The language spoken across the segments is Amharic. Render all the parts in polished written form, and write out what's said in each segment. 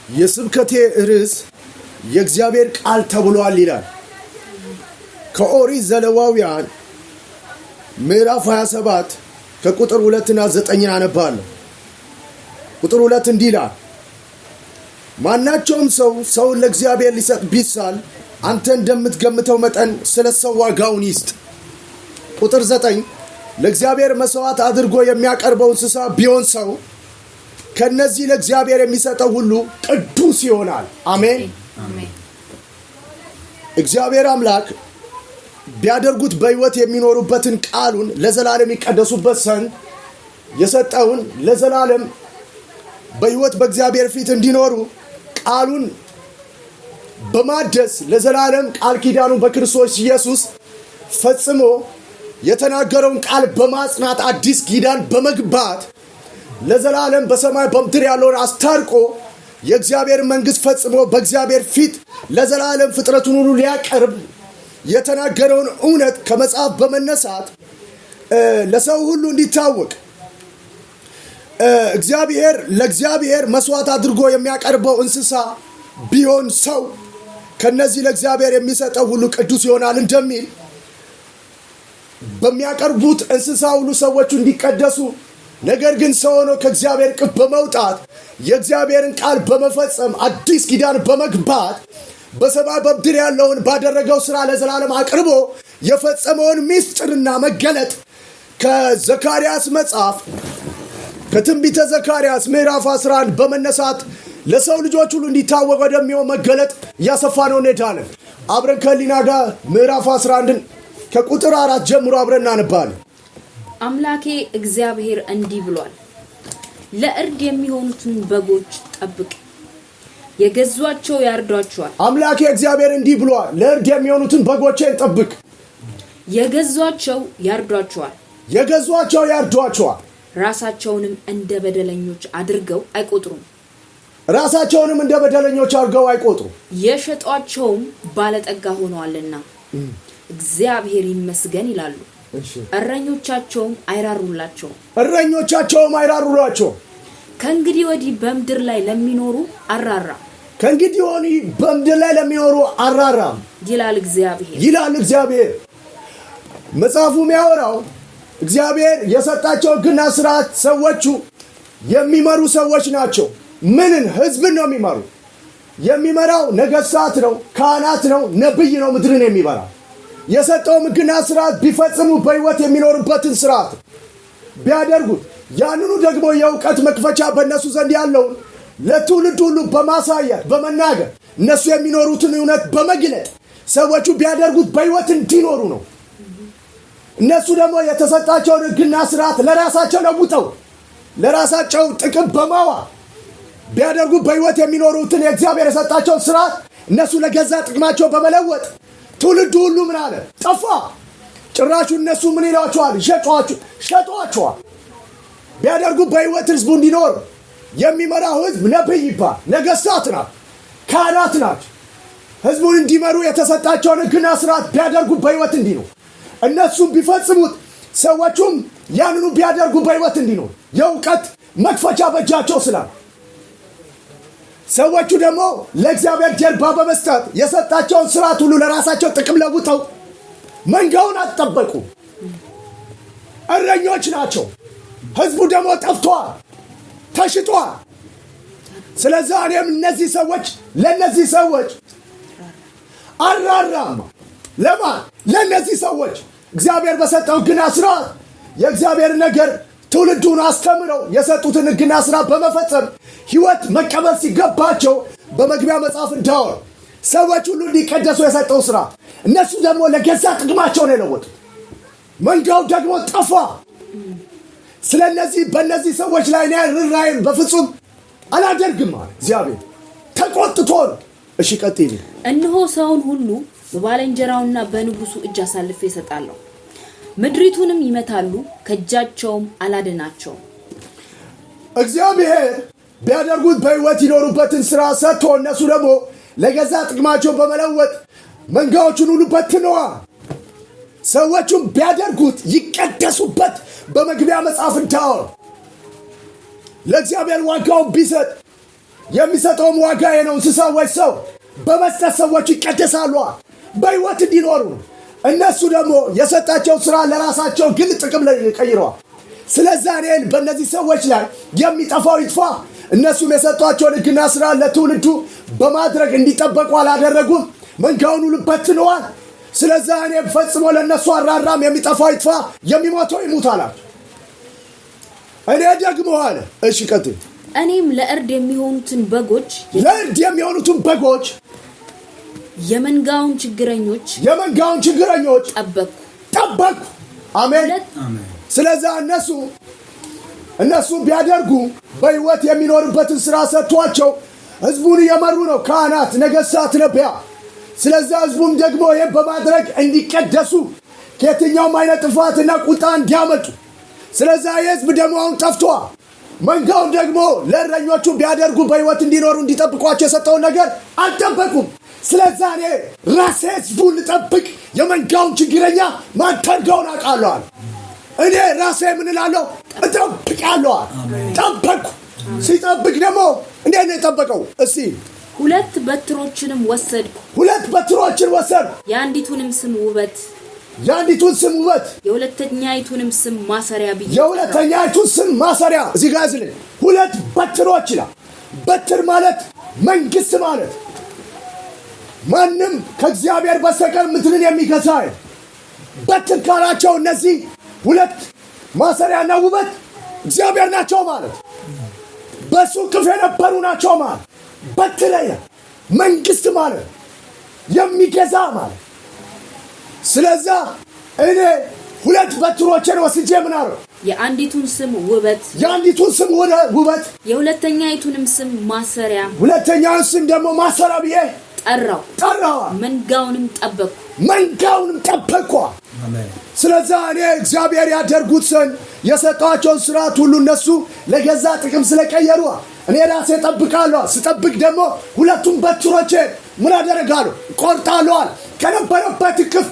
የስብከቴ ርዕስ የእግዚአብሔር ቃል ተብሏል ይላል። ከኦሪት ዘሌዋውያን ምዕራፍ 27 ከቁጥር 2 እና 9 አነባለሁ። ቁጥር 2 እንዲህ ይላል፣ ማናቸውም ሰው ለእግዚአብሔር ሊሰጥ ቢሳል አንተ እንደምትገምተው መጠን ስለ ሰው ዋጋውን ይስጥ። ቁጥር 9 ለእግዚአብሔር መስዋዕት አድርጎ የሚያቀርበው እንስሳ ቢሆን ሰው ከነዚህ ለእግዚአብሔር የሚሰጠው ሁሉ ቅዱስ ይሆናል። አሜን። እግዚአብሔር አምላክ ቢያደርጉት በሕይወት የሚኖሩበትን ቃሉን ለዘላለም ይቀደሱበት ዘንድ የሰጠውን ለዘላለም በሕይወት በእግዚአብሔር ፊት እንዲኖሩ ቃሉን በማደስ ለዘላለም ቃል ኪዳኑን በክርስቶስ ኢየሱስ ፈጽሞ የተናገረውን ቃል በማጽናት አዲስ ኪዳን በመግባት ለዘላለም በሰማይ በምድር ያለውን አስታርቆ የእግዚአብሔር መንግሥት ፈጽሞ በእግዚአብሔር ፊት ለዘላለም ፍጥረቱን ሁሉ ሊያቀርብ የተናገረውን እውነት ከመጽሐፍ በመነሳት ለሰው ሁሉ እንዲታወቅ ለእግዚአብሔር መስዋዕት አድርጎ የሚያቀርበው እንስሳ ቢሆን ሰው ከነዚህ ለእግዚአብሔር የሚሰጠው ሁሉ ቅዱስ ይሆናል እንደሚል በሚያቀርቡት እንስሳ ሁሉ ሰዎቹ እንዲቀደሱ፣ ነገር ግን ሰው ሆኖ ከእግዚአብሔር እቅፍ በመውጣት የእግዚአብሔርን ቃል በመፈጸም አዲስ ኪዳን በመግባት በሰማይ በምድር ያለውን ባደረገው ሥራ ለዘላለም አቅርቦ የፈጸመውን ምስጢርና መገለጥ ከዘካርያስ መጽሐፍ ከትንቢተ ዘካርያስ ምዕራፍ 11 በመነሳት ለሰው ልጆች ሁሉ እንዲታወቅ ወደሚሆን መገለጥ እያሰፋ ነው እንሄዳለን። አብረን ከሊና ጋር ምዕራፍ 11 ከቁጥር 4 ጀምሮ አብረን እናነባለን። አምላኬ እግዚአብሔር እንዲህ ብሏል፣ ለእርድ የሚሆኑትን በጎች ጠብቅ፣ የገዟቸው ያርዷቸዋል። አምላኬ እግዚአብሔር እንዲህ ብሏል፣ ለእርድ የሚሆኑትን በጎቼን ጠብቅ፣ የገዟቸው ያርዷቸዋል። ራሳቸውንም እንደ በደለኞች አድርገው አይቆጥሩም። የሸጧቸውም ባለጠጋ ሆነዋልና እግዚአብሔር ይመስገን ይላሉ። እረኞቻቸውም አይራሩላቸው። ከእንግዲህ ወዲህ በምድር ላይ ለሚኖሩ አራራም ይላል እግዚአብሔር። መጽሐፉ የሚያወራው እግዚአብሔር የሰጣቸው ሕግና ሥርዓት ሰዎቹ የሚመሩ ሰዎች ናቸው። ህዝብን ነው የሚመሩ። የሚመራው ነገሥታት ነው፣ ካህናት ነው፣ ነብይ ነው ምድርን የሚመራ። የሰጠው ሕግና ሥርዓት ቢፈጽሙ በሕይወት የሚኖርበትን ሥርዓት ቢያደርጉት ያንኑ ደግሞ የእውቀት መክፈቻ በእነሱ ዘንድ ያለውን ለትውልድ ሁሉ በማሳየት በመናገር እነሱ የሚኖሩትን እውነት በመግለጥ ሰዎቹ ቢያደርጉት በሕይወት እንዲኖሩ ነው። እነሱ ደግሞ የተሰጣቸውን ሕግና ሥርዓት ለራሳቸው ለውጠው ለራሳቸው ጥቅም በማዋል ቢያደርጉ በሕይወት የሚኖሩትን የእግዚአብሔር የሰጣቸውን ሥርዓት እነሱ ለገዛ ጥቅማቸው በመለወጥ ትውልዱ ሁሉ ምን አለ? ጠፋ። ጭራሹ እነሱ ምን ይሏቸዋል? ሸጧቸዋል። ቢያደርጉ በሕይወት ሕዝቡ እንዲኖር የሚመራው ሕዝብ ነብይ ይባል፣ ነገሥታት ናቸው፣ ካህናት ናቸው። ሕዝቡን እንዲመሩ የተሰጣቸውን ሕግና ሥርዓት ቢያደርጉ በሕይወት እንዲኖር፣ እነሱም ቢፈጽሙት ሰዎቹም ያንኑ ቢያደርጉ በሕይወት እንዲኖር የእውቀት መክፈቻ በእጃቸው ስላለ ሰዎቹ ደግሞ ለእግዚአብሔር ጀርባ በመስጠት የሰጣቸውን ሥርዓት ሁሉ ለራሳቸው ጥቅም ለውጠው መንጋውን አትጠበቁ። እረኞች ናቸው። ሕዝቡ ደግሞ ጠፍቷል፣ ተሽጧል። ስለዚህ እኔም ለእነዚህ ሰዎች አራራም። ለማን? ለእነዚህ ሰዎች እግዚአብሔር በሰጠው ሕግና ሥርዓት የእግዚአብሔር ነገር ትውልዱን አስተምረው የሰጡትን ሕግና ሥርዓት በመፈጸም ሕይወት መቀበል ሲገባቸው በመግቢያ መጽሐፍ እንዳወራ ሰዎች ሁሉ እንዲቀደሱ የሰጠው ሥርዓት እነሱ ደግሞ ለገዛ ጥቅማቸው ነው የለወጡት። መንጋው ደግሞ ጠፋ። በእነዚህ ሰዎች ላይ ርኅራኄን በፍጹም አላደርግም አለ እግዚአብሔር። ተቆጥቶ ነው። እሺ ቀጥይ። እነሆ ሰውን ሁሉ በባልንጀራውና በንጉሱ እጅ አሳልፌ እሰጣለሁ፣ ምድሪቱንም ይመታሉ፣ ከእጃቸውም አላድናቸውም። እግዚአብሔር ቢያደርጉት በሕይወት ይኖሩበትን ሥራ ሰጥቶ እነሱ ደግሞ ለገዛ ጥቅማቸው በመለወጥ መንጋዎቹን ሁሉ በትነዋል። ሰዎቹም ቢያደርጉት ይቀደሱበት በመግቢያ መጽሐፍ እንዳወራ ለእግዚአብሔር ዋጋውን ቢሰጥ የሚሰጠውም ዋጋዬ ነው። እንስሳዎች ሰው በመስጠት ሰዎች ይቀደሳሉ በሕይወት እንዲኖሩ። እነሱ ደግሞ የሰጣቸው ሥራ ለራሳቸው ግን ጥቅም ላይ ቀይረዋል። ስለዚህ እኔን በእነዚህ ሰዎች ላይ የሚጠፋው ይጥፋ። እነሱም የሰጧቸውን ሕግና ሥራ ለትውልዱ በማድረግ እንዲጠበቁ አላደረጉም። መንጋውን ሁሉ በትነዋል። ስለዚህ እኔ ፈጽሞ ለእነሱ አራራም። የሚጠፋው ይጥፋ፣ የሚሞተው ይሙት አላቸው። እኔ ደግሞ አለ እሺ ቀጥል። እኔም ለእርድ የሚሆኑትን በጎች የመንጋውን ችግረኞች ጠበቅኩ። አሜን። ስለዚህ እነሱ ቢያደርጉ በሕይወት የሚኖርበትን ሥራ ሰጥቷቸው ሕዝቡን እየመሩ ነው፣ ካህናት፣ ነገሥታት፣ ነቢያት። ስለዚህ ሕዝቡም ደግሞ ይህን በማድረግ እንዲቀደሱ ከየትኛውም አይነት ጥፋትና ቁጣ እንዲያመጡ። ስለዚህ የሕዝብ ደግሞ አሁን ጠፍቷል። መንጋውን ደግሞ ለእረኞቹ ቢያደርጉ በሕይወት እንዲኖሩ እንዲጠብቋቸው የሰጠውን ነገር አልጠበቁም። ስለዚህ እኔ ራሴ ሕዝቡን ልጠብቅ፣ የመንጋውን ችግረኛ ማንተርገውን አውቃለሁ። እኔ ራሴ ምን እላለሁ? እጠብቃለሁ። ጠበቅኩ። ሲጠብቅ ደግሞ እንዴት ነው የጠበቀው? እስቲ 2 በትሮችንም ወሰድኩ። የአንዲቱን ስም ውበት፣ የሁለተኛይቱንም ስም ማሰሪያ ብዬ። የሁለተኛይቱን ስም ማሰሪያ እዚህ ጋር ዝለ 2 በትሮች ይላል። በትር ማለት መንግስት ማለት ማንም ከእግዚአብሔር በስተቀር ምድርን የሚገዛ በትር ካላቸው እነዚህ 2 ማሰሪያና ውበት እግዚአብሔር ናቸው ማለት። በሱ ክፍ የነበሩ ናቸው ማለት። በትር መንግስት ማለት የሚገዛ ማለት። ስለዚህ እኔ 2 በትሮችን ወስጄ ምን አለው? የአንዲቱን ስም ውበት፣ የሁለተኛይቱንም ስም ማሰሪያ፣ ሁለተኛውን ስም ደግሞ ማሰሪያ ብዬ ጠራው። መንጋውንም ጠበቅኩ። አሜን። ስለዚህ እኔ እግዚአብሔር ያደርጉት ዘንድ የሰጣቸውን ሥርዓት ሁሉ እነሱ ለገዛ ጥቅም ስለቀየሩ እኔ ራሴ እጠብቃለሁ። ስጠብቅ ደግሞ 2ቱን በትሮቼ ምን አደርጋለሁ? ቆርጣለሁ። ከነበረበት ክፍ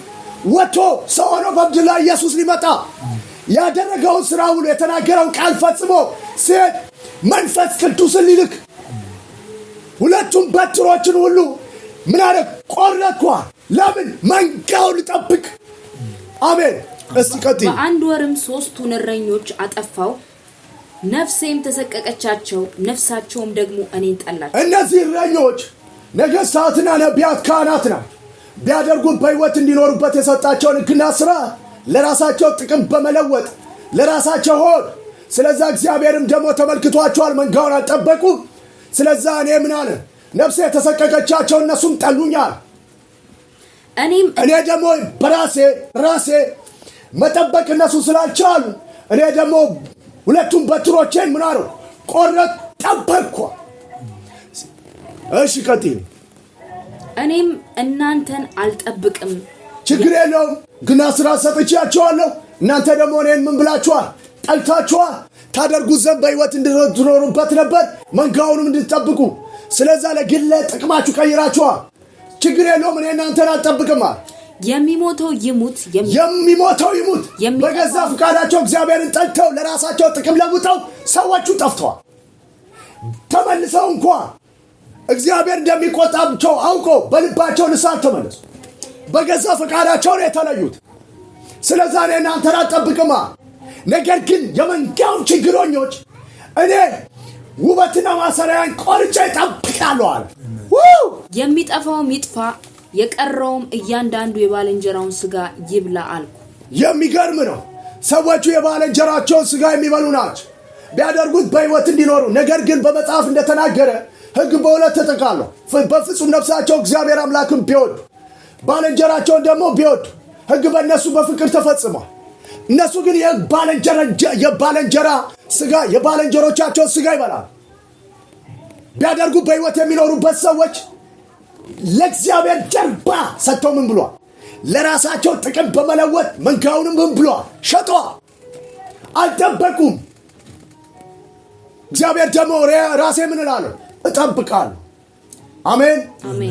ወጥቶ ሰው ሆኖ በምድር ላይ ኢየሱስ ሊመጣ ያደረገውን ሥራ ሁሉ የተናገረውን ቃል ፈጽሞ ሲሄድ መንፈስ ቅዱስን ሊልክ 2ቱን በትሮችን ሁሉ ምን አደረግ? ቆረጥኩ። ለምን? መንጋውን ልጠብቅ። አሜን። እስቲ ቀጥይ። በአንድ ወርም 3ቱን እረኞች አጠፋው፣ ነፍሴም ተሰቀቀቻቸው፣ ነፍሳቸውም ደግሞ እኔን ጠላች። እነዚህ እረኞች ነገሥታትና ነቢያት፣ ካህናት ናቸው። ቢያደርጉት በሕይወት እንዲኖሩበት የሰጣቸውን ሕግና ሥራ ለራሳቸው ጥቅም በመለወጥ ለራሳቸው ሆድ። ስለዚህ እግዚአብሔርም ደግሞ ተመልክቷቸዋል፣ መንጋውን አልጠበቁም። ስለዚህ እኔ ምን አለ? ነፍሴ የተሰቀቀቻቸው፣ እነሱም ጠሉኛል። እኔ ደግሞ በራሴ መጠበቅ እነሱ ስላልቻሉ እኔ ደግሞ 2ቱን በትሮቼን ምን አለው? ቆረጥ፣ ጠበቅኩ። እሺ ቀጥይ። እኔም እናንተን አልጠብቅም። ችግር የለውም፣ ግና ሥራ ሰጥቻቸዋለሁ። እናንተ ደግሞ እኔን ምን ብላችኋል? ጠልታችኋል። ታደርጉት ዘንድ በሕይወት እንድትኖሩበት ነበር፣ መንጋውንም እንድትጠብቁ። ስለዛ ለግለ ጥቅማችሁ ቀይራችኋል። ችግር የለውም፣ እኔ እናንተን አልጠብቅም። የሚሞተው ይሙት። በገዛ ፍቃዳቸው እግዚአብሔርን ጠልተው ለራሳቸው ጥቅም ለውጠው ሰዎቹ ጠፍተዋል። ተመልሰው እንኳን እግዚአብሔር እንደሚቆጣቸው አውቀው በልባቸው ንስሐ ተመለሱ። በገዛ ፍቃዳቸው ነው የተለዩት። ስለዚህ እኔ እናንተን አልጠብቅም። ነገር ግን የመንጋውን ችግረኞች እኔ ውበትና ማሰሪያን ቆርጬ እጠብቃለሁ አለ። የሚጠፋውም ይጥፋ፣ የቀረውም እያንዳንዱ የባልንጀራውን ሥጋ ይብላ አልኩ። የሚገርም ነው። ሰዎቹ የባልንጀራቸውን ሥጋ የሚበሉ ናቸው ቢያደርጉት በሕይወት እንዲኖሩ። ነገር ግን በመጽሐፍ እንደተናገረ ሕግ በ2 ተጠቃለሁ። በፍጹም ነፍሳቸው እግዚአብሔር አምላክን ቢወዱ ባልንጀራቸውን ደግሞ ቢወዱ ሕግ በእነሱ በፍቅር ተፈጽሟል። እነሱ ግን የባልንጀራ ሥጋ የባልንጀሮቻቸውን ሥጋ ይበላል። ቢያደርጉ በሕይወት የሚኖሩበት ሰዎች ለእግዚአብሔር ጀርባ ሰጥተው ምን ብሏል? ለራሳቸው ጥቅም በመለወጥ መንጋውንም ምን ብሏል? ሸጠዋል። አልጠበቁም። እግዚአብሔር ደግሞ ራሴ ምን እላለሁ? እጠብቃለሁ። አሜን።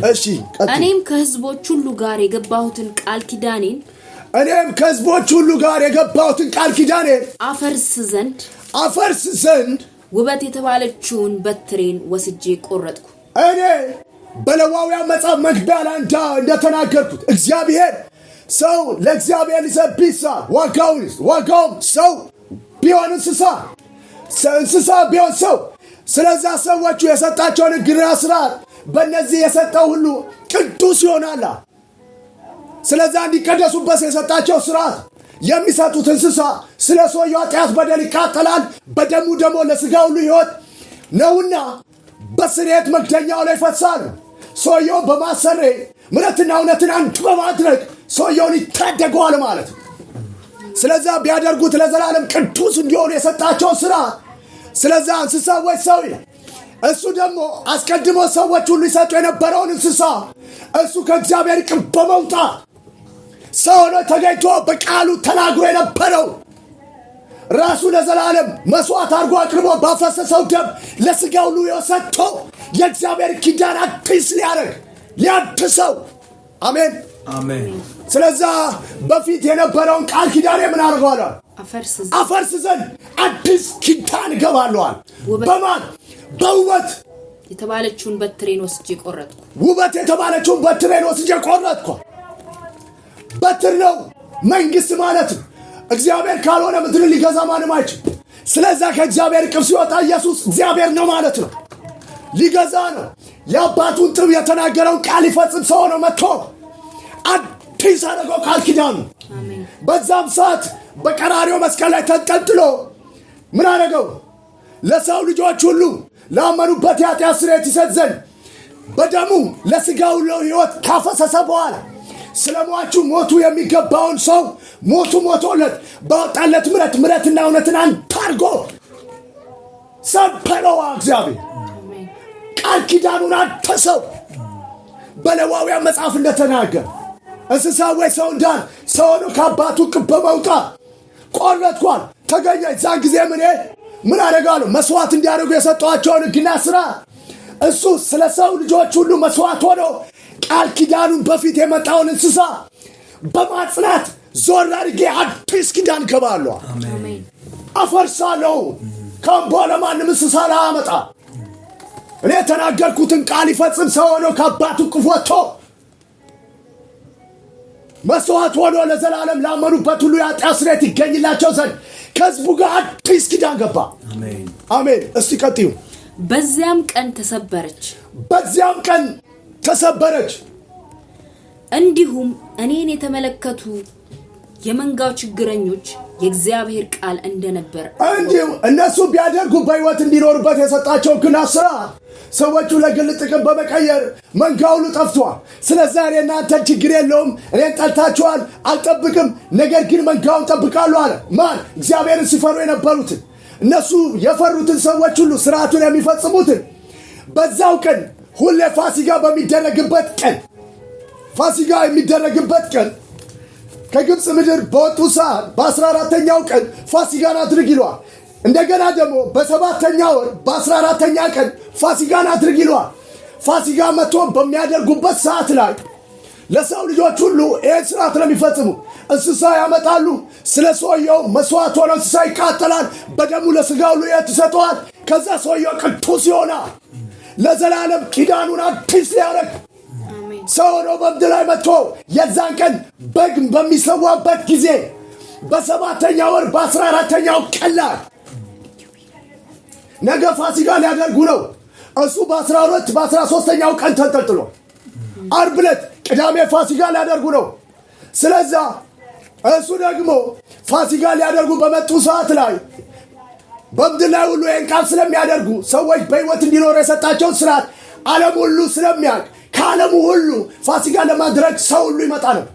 እሺ ቀጥይ። እኔም ከሕዝቦች ሁሉ ጋር የገባሁትን ቃል ኪዳኔን አፈርስ ዘንድ ውበት የተባለችውን በትሬን ወስጄ ቆረጥኩ። እኔ በሌዋውያን መጽሐፍ መግቢያ ላይ እንደተናገርኩት እግዚአብሔር ሰው ለእግዚአብሔር ሊሰብሳ ዋጋውም ሰው ቢሆን እንስሳ ቢሆን ሰው። ስለዛ ሰዎቹ የሰጣቸውን ሕግና ሥርዓት በእነዚህ የሰጠው ሁሉ ቅዱስ ይሆናል። ስለዛ እንዲቀደሱበት የሰጣቸው ሥርዓት የሚሰጡት እንስሳ ስለ ሰውየው ኃጢአት በደል ይቃጠላል፣ በደሙ ደግሞ ለሥጋ ሁሉ ሕይወት ነውና በስርየት መክደኛው ላይ ይፈሳሉ። ሰውየው በማሰሬ ምሕረትና እውነትን አንድ በማድረግ ሰውየውን ይታደገዋል ማለት ነው። ስለዛ ቢያደርጉት ለዘላለም ቅዱስ እንዲሆኑ የሰጣቸው ሥርዓት ስለዛ እንስሳ ወይ ሰው ይላል። እሱ ደግሞ አስቀድሞ ሰዎች ሁሉ ይሰጡ የነበረውን እንስሳ እሱ ከእግዚአብሔር ቅብ በመውጣት ሰው ሆኖ ተገኝቶ በቃሉ ተናግሮ የነበረው ራሱ ለዘላለም መስዋዕት አድርጎ አቅርቦ ባፈሰሰው ደም ለሥጋ ሁሉ ሰጥቶ የእግዚአብሔር ኪዳን አዲስ ሊያድሰው። አሜን አሜን። ስለዛ በፊት የነበረውን ቃል ኪዳን ምን አድርገዋል? አፈርስ ዘንድ አዲስ ኪዳን ገባለዋል። በማን? በውበት የተባለችውን በትሬን ወስጄ ቆረጥኩ። ውበት የተባለችውን በትሬን ወስጄ ቆረጥኩ። በትር ነው መንግስት ማለት ነው። እግዚአብሔር ካልሆነ ምድር ሊገዛ ማንም አይችልም። ስለዛ ከእግዚአብሔር ቅብ ሲወጣ ኢየሱስ እግዚአብሔር ነው ማለት ነው። ሊገዛ ነው። የአባቱን ጥብ የተናገረውን ቃል ይፈጽም ሰው ነው መጥቶ አዲስ አደረገው ቃል ኪዳኑ። በዛም ሰዓት በቀራንዮ መስቀል ላይ ተንጠልጥሎ ምን አደረገው? ለሰው ልጆች ሁሉ ላመኑበት የኃጢአት ስርየት ይሰጥ ዘንድ በደሙ ለሥጋ ሁሉ ሕይወት ካፈሰሰ በኋላ ስለ ሟቹ ሞቱ የሚገባውን ሰው ሞቶለት ባወጣለት ምሕረትና እውነትን አንድ አድርጎ ሰበረው። እግዚአብሔር ቃል ኪዳኑን አደሰው። በሌዋውያን መጽሐፍ እንደተናገረ እንስሳ ወይ ሰው እንዳል ሰው ሆኖ ከአባቱ ቅብ በመውጣት ቆረጥኳል ተገኘ። ዛን ጊዜ ምን አደረጋለሁ? መስዋዕት እንዲያደርጉ የሰጠኋቸውን ሕግና ሥርዓት እሱ ስለ ሰው ልጆች ሁሉ መስዋዕት ሆኖ ቃል ኪዳኑን በፊት የመጣውን እንስሳ በማጽናት ዞር አድርጌ አዲስ ኪዳን ገባለሁ። አፈርሳለሁ። ከቦ ለማንም እንስሳ ላመጣ እኔ የተናገርኩትን ቃል ይፈጽም ሰው ሆኖ ከአባቱ ቅፍ ወጥቶ መስዋዕት ሆኖ ለዘላለም ላመኑበት ሁሉ የኃጢአት ስርየት ይገኝላቸው ዘንድ ከሕዝቡ ጋር አዲስ ኪዳን ገባ። አሜን። እስቲ ቀጥዩ። በዚያም ቀን ተሰበረች። እንዲሁም እኔን የተመለከቱ የመንጋው ችግረኞች የእግዚአብሔር ቃል እንደነበር እንዲሁ እነሱ ቢያደርጉ በሕይወት እንዲኖሩበት የሰጣቸው ግን ሥርዓት ሰዎቹ ለግል ጥቅም በመቀየር መንጋው ሁሉ ጠፍቷል። ስለዚህ እኔ እናንተን ችግር የለውም፣ እኔን ጠልታችኋል፣ አልጠብቅም፣ ነገር ግን መንጋውን ጠብቃለሁ አለ። ማን? እግዚአብሔርን ሲፈሩ የነበሩትን እነሱ የፈሩትን ሰዎች ሁሉ ሥርዓቱን የሚፈጽሙትን በዛው ቀን ሁሌ ፋሲጋ የሚደረግበት ቀን ከግብፅ ምድር በወጡ ሰዓት በ14ተኛው ቀን ፋሲጋን አድርግ ይለዋል። እንደገና ደግሞ በ7ተኛ ወር በ14ተኛ ቀን ፋሲጋን አድርግ ይለዋል። ፋሲጋ መጥቶ በሚያደርጉበት ሰዓት ላይ ለሰው ልጆች ሁሉ ይህን ሥርዓት ለሚፈጽሙ እንስሳ ያመጣሉ። ስለ ሰውየው መስዋዕት ሆነ እንስሳ ይቃጠላል፣ በደሙ ለሥጋ ሁሉ ሕይወት ይሰጠዋል። ከዛ ሰውየው ቅዱስ ይሆናል። ለዘላለም ኪዳኑን አዲስ ሊያደርግ ሰው ሆኖ በምድር ላይ መጥቶ የዛን ቀን በግ በሚሰዋበት ጊዜ በ7ተኛ ወር በ14ተኛው ቀን ላይ ነገ ፋሲጋ ሊያደርጉ ነው። እሱ በ12 በ13ተኛው ቀን ተንጠልጥሎ ዓርብ ዕለት ቅዳሜ ፋሲጋ ሊያደርጉ ነው። ስለዛ እሱ ደግሞ ፋሲጋ ሊያደርጉ በመጡ ሰዓት ላይ በምድር ላይ ሁሉ ይህን ቃል ስለሚያደርጉ ሰዎች በሕይወት እንዲኖሩ የሰጣቸውን ሥርዓት ዓለም ሁሉ ስለሚያውቅ ከዓለሙ ሁሉ ፋሲጋ ለማድረግ ሰው ሁሉ ይመጣ ነው።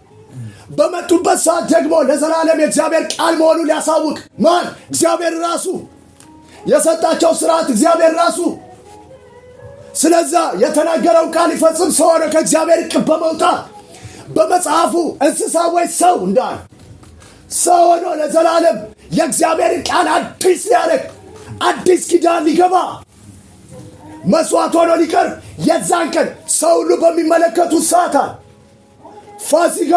በመጡበት ሰዓት ደግሞ ለዘላለም የእግዚአብሔር ቃል መሆኑን ሊያሳውቅ ማን? እግዚአብሔር ራሱ የሰጣቸው ሥርዓት እግዚአብሔር ራሱ። ስለዛ የተናገረውን ቃል ይፈጽም ሰው ሆነ ከእግዚአብሔር ቅብ በመውጣት በመጽሐፉ እንስሳ ወይ ሰው እንዳለ ሰው ሆኖ ለዘላለም የእግዚአብሔርን ቃል አዲስ ሊያደርግ አዲስ ኪዳን ሊገባ መስዋዕት ሆኖ ሊቀርብ የዛን ቀን ሰው ሁሉ በሚመለከቱት ሰዓታት ፋሲጋ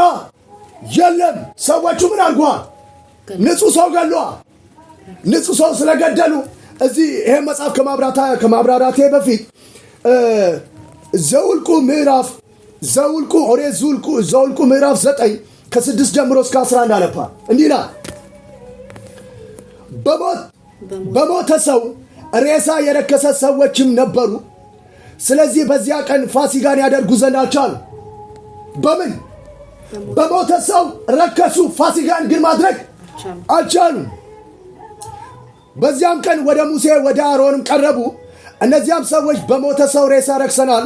የለም። ሰዎቹ ምን አድርገዋል? ንጹሕ ሰው ገለዋል። ንጹሕ ሰው ስለገደሉ እዚህ ይሄ መጽሐፍ ከማብራራቴ በፊት ዘውልቁ ምዕራፍ 9 ከ6 ጀምሮ እስከ 11 አለፓ እንዲህ ይላል። በሞተ ሰው ሬሳ የረከሰ ሰዎችም ነበሩ። ስለዚህ በዚያ ቀን ፋሲካን ያደርጉ ዘንድ አልቻሉ። በምን በሞተ ሰው ረከሱ፣ ፋሲካን ግን ማድረግ አልቻሉ። በዚያም ቀን ወደ ሙሴ ወደ አሮንም ቀረቡ። እነዚያም ሰዎች በሞተ ሰው ሬሳ ረክሰናል፣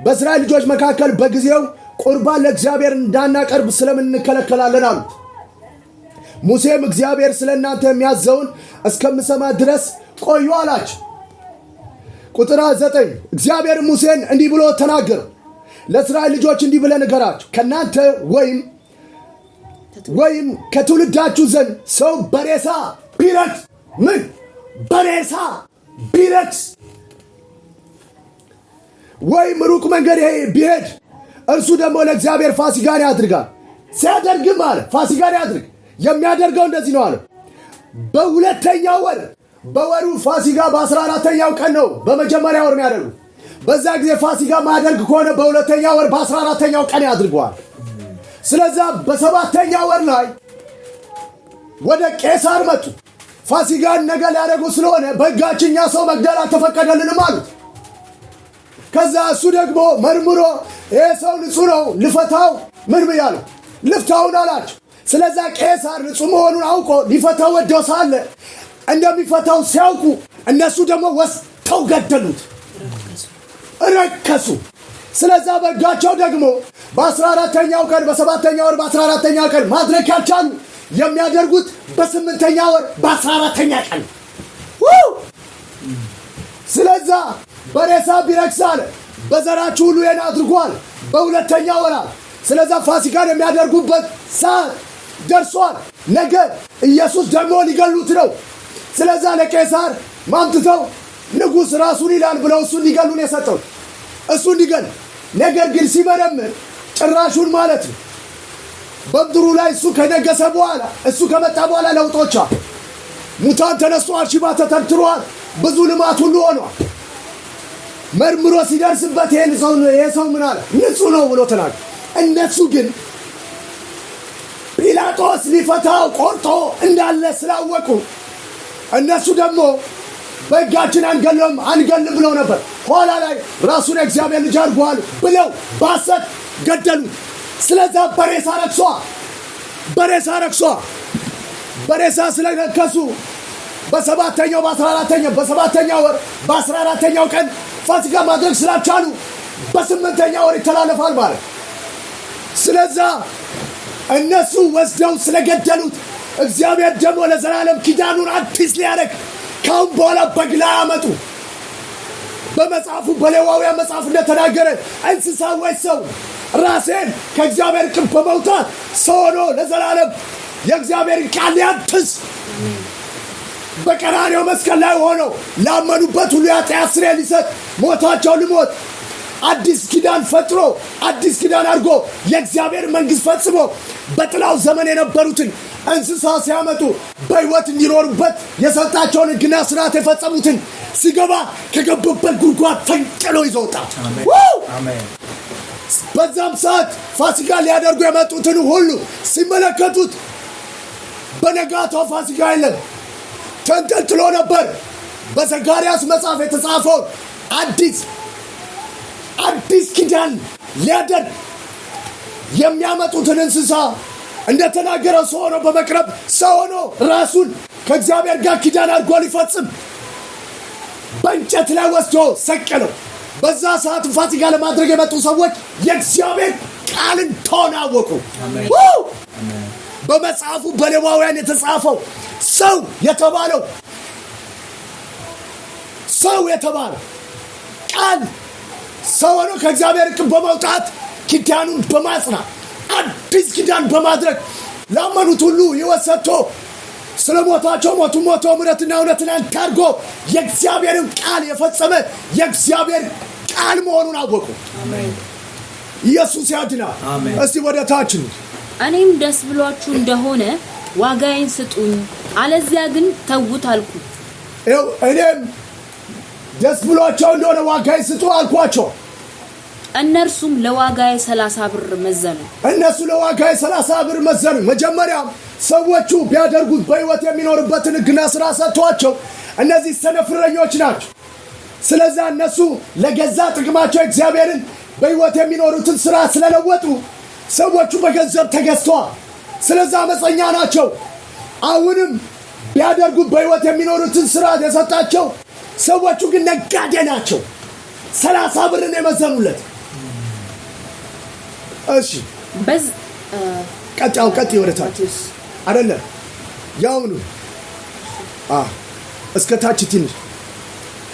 በእስራኤል ልጆች መካከል በጊዜው ቁርባን ለእግዚአብሔር እንዳናቀርብ ስለምን እንከለከላለን አሉት። ሙሴም እግዚአብሔር ስለ እናንተ የሚያዘውን እስከምሰማ ድረስ ቆዩ አላቸው። ቁጥር 9 እግዚአብሔር ሙሴን እንዲህ ብሎ ተናገረ። ለእስራኤል ልጆች እንዲህ ብለህ ንገራቸው፣ ከእናንተ ወይም ከትውልዳችሁ ዘንድ ሰው በሬሳ ቢረክስ በሬሳ ቢረክስ ወይም ሩቅ መንገድ ቢሄድ እርሱ ደግሞ ለእግዚአብሔር ፋሲካን ያድርጋል። ሲያደርግም አለ ፋሲካን ያድርግ። የሚያደርገው እንደዚህ ነው አለ። በሁለተኛው ወር በወሩ ፋሲካ በ14ኛው ቀን ነው በመጀመሪያ ወር የሚያደርጉ። በዛ ጊዜ ፋሲካ ማደርግ ከሆነ በሁለተኛው ወር በ14ኛው ቀን ያድርገዋል። ስለዛ በ7ኛው ወር ላይ ወደ ቄሳር መጡ። ፋሲካን ነገ ሊያደርጉ ስለሆነ በሕጋችን ሰው መግደል አልተፈቀደልንም አሉት። ከዛ እሱ ደግሞ መርምሮ ይሄ ሰው ንጹህ ነው ልፈታው ያለው ልፍታውን አላቸው። ስለዛ ቄሳር ንጹህ መሆኑን አውቆ ሊፈታው ወደው ሳለ እንደሚፈታው ሲያውቁ እነሱ ደግሞ ወስተው ገደሉት፣ ረከሱ። ስለዛ በሕጋቸው ደግሞ በ14ኛው ቀን በ7ኛው ወር በ14ኛው ቀን ማድረግ ያልቻሉ የሚያደርጉት በ8ኛው ወር በ14ኛ ቀን። ስለዛ በሬሳ ቢረክስ አለ በዘራችሁ ሁሉ ይህን አድርጓል በሁለተኛው ወር አለ። ስለዛ ፋሲካን የሚያደርጉበት ሰዓት ደርሷል። ነገ ኢየሱስ ደግሞ ሊገሉት ነው። ስለዛ ለቄሳር ማምጥተው ንጉሥ ራሱን ይላል ብለው እሱን ሊገሉን የሰጠው እሱ እንዲገል። ነገር ግን ሲመረምር ጭራሹን ማለት ነው በምድሩ ላይ እሱ ከነገሰ በኋላ እሱ ከመጣ በኋላ ለውጦች አሉ። ሙታን ተነስተዋል፣ ሽባ ተተርትሯል፣ ብዙ ልማት ሁሉ ሆኗል። መርምሮ ሲደርስበት ይሄ ሰው ምን አለ ንጹህ ነው ብሎ ተናገረ። እነሱ ግን ጲላጦስ ሊፈታው ቆርጦ እንዳለ ስላወቁ እነሱ ደግሞ በሕጋችን አንገልም ብለው ነበር። ኋላ ላይ ራሱን እግዚአብሔር ልጅ አድርጓል ብለው በሐሰት ገደሉት። ስለዛ በሬሳ ስለረከሱ በ7ኛው በ14ኛው ወር በ14ኛው ቀን ፋሲካ ማድረግ ስላልቻሉ በ8ኛው ወር ይተላለፋል ማለት። ስለዛ እነሱ ወስደው ስለገደሉት እግዚአብሔር ደግሞ ለዘላለም ኪዳኑን አዲስ ሊያደርግ ካሁን በኋላ በግ ላይ አመጡ። በመጽሐፉ በሌዋውያን መጽሐፍ እንደተናገረ እንስሳ ወይ ሰው ራሴን ከእግዚአብሔር ቅርብ በመውጣት ሰው ሆኖ ለዘላለም የእግዚአብሔር ቃል ሊያድስ በቀራንዮ መስቀል ላይ ሆኖ ላመኑበት ሁሉ የኃጢአት ስርየት ሊሰጥ ሞታቸው ሊሞት አዲስ ኪዳን ፈጥሮ አዲስ ኪዳን አድርጎ የእግዚአብሔር መንግሥት ፈጽሞ በጥላው ዘመን የነበሩትን እንስሳ ሲያመጡ በሕይወት እንዲኖሩበት የሰጣቸውን ሕግና ሥርዓት የፈጸሙትን ሲገባ ከገቡበት ጉድጓድ ፈንቅሎ ይዞ ወጣ። በዛም ሰዓት ፋሲካ ሊያደርጉ የመጡትን ሁሉ ሲመለከቱት በነጋታው ፋሲካ የለም፣ ተንጠልጥሎ ነበር። በዘካርያስ መጽሐፍ የተጻፈው አዲስ ኪዳን ሊያደርግ የሚያመጡትን እንስሳ እንደተናገረው ሰው ሆኖ በመቅረብ ሰው ሆኖ ራሱን ከእግዚአብሔር ጋር ኪዳን አድርጎ ሊፈጽም በእንጨት ላይ ወስዶ ሰቀለው። በዛ ሰዓት ፋሲካ ለማድረግ የመጡ ሰዎች የእግዚአብሔር ቃልን ተናወቁ። በመጽሐፉ በሌዋውያን የተጻፈው ሰው የተባለው ቃል ሰው ሆኖ ከእግዚአብሔር ቅርብ በመውጣት ኪዳኑን በማጽናት አዲስ ኪዳን በማድረግ ላመኑት ሁሉ ሕይወት ሰጥቶ ስለ ሞታቸው ሞቶ ምሕረትና እውነትን አንካርጎ የእግዚአብሔርን ቃል የፈጸመ የእግዚአብሔር ቃል መሆኑን አወቁ። ኢየሱስ ያድናል። እስቲ ወደ ታች እኔም ደስ ብሏችሁ እንደሆነ ዋጋዬን ስጡኝ፣ አለዚያ ግን ተውት አልኩ። እኔም ደስ ብሏቸው እንደሆነ ዋጋ ይስጡ አልኳቸው። እነርሱም ለዋጋዬ 30 ብር መዘኑ። እነሱ ለዋጋዬ 30 ብር መዘኑ። መጀመሪያ ሰዎቹ ቢያደርጉት በሕይወት የሚኖርበትን ሕግና ሥራ ሰጥቷቸው እነዚህ ሰነፍረኞች ናቸው። ስለዚህ እነሱ ለገዛ ጥቅማቸው እግዚአብሔርን በሕይወት የሚኖሩትን ሥራ ስለለወጡ ሰዎቹ በገንዘብ ተገዝተዋል። ስለዚህ አመፀኛ ናቸው። አሁንም ቢያደርጉት በሕይወት የሚኖሩትን ሥራ የሰጣቸው ሰዎቹ ግን ነጋዴ ናቸው። 30 ብር ነው የመዘኑለት። እሺ ቀጣው ወደታች አይደለም ያውኑ እስከ ታች ትንሽ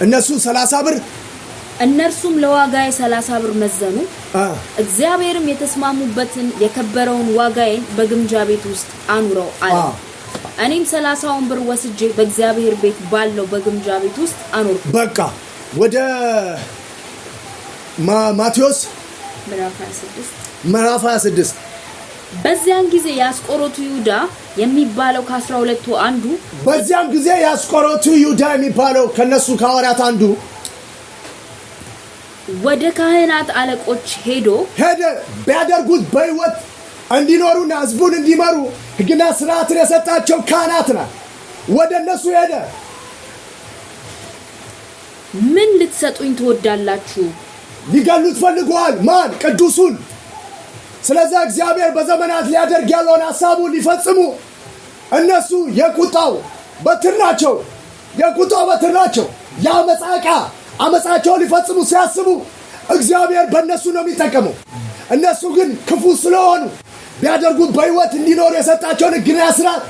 እነሱ 30 ብር እነርሱም ለዋጋዬ 30 ብር መዘኑ። እግዚአብሔርም የተስማሙበትን የከበረውን ዋጋዬን በግምጃ ቤት ውስጥ አኑረው አለ። እኔም 30 ብር ወስጄ በእግዚአብሔር ቤት ባለው በግምጃ ቤት ውስጥ አኖርኩ። በቃ ወደ ማቴዎስ ምዕራፍ 26 በዚያን ጊዜ የአስቆሮቱ ይሁዳ የሚባለው ከ12ቱ አንዱ በዚያን ጊዜ የአስቆሮቱ ይሁዳ የሚባለው ከነሱ ከሐዋርያት አንዱ ወደ ካህናት አለቆች ሄደ ቢያደርጉት በሕይወት እንዲኖሩና ሕዝቡን እንዲመሩ ሕግና ሥርዓትን የሰጣቸው ካህናት ናቸው። ወደ እነሱ ሄደ። ምን ልትሰጡኝ ትወዳላችሁ? ሊገሉት ፈልገዋል። ማን? ቅዱሱን። ስለዚህ እግዚአብሔር በዘመናት ሊያደርግ ያለውን ሐሳቡን ሊፈጽሙ እነሱ የቁጣው በትር ናቸው። የአመፃ ዕቃ አመፃቸውን ሊፈጽሙ ሲያስቡ እግዚአብሔር በእነሱ ነው የሚጠቀመው። እነሱ ግን ክፉ ስለሆኑ ቢያደርጉት በሕይወት እንዲኖሩ የሰጣቸውን ሕግና ሥርዓት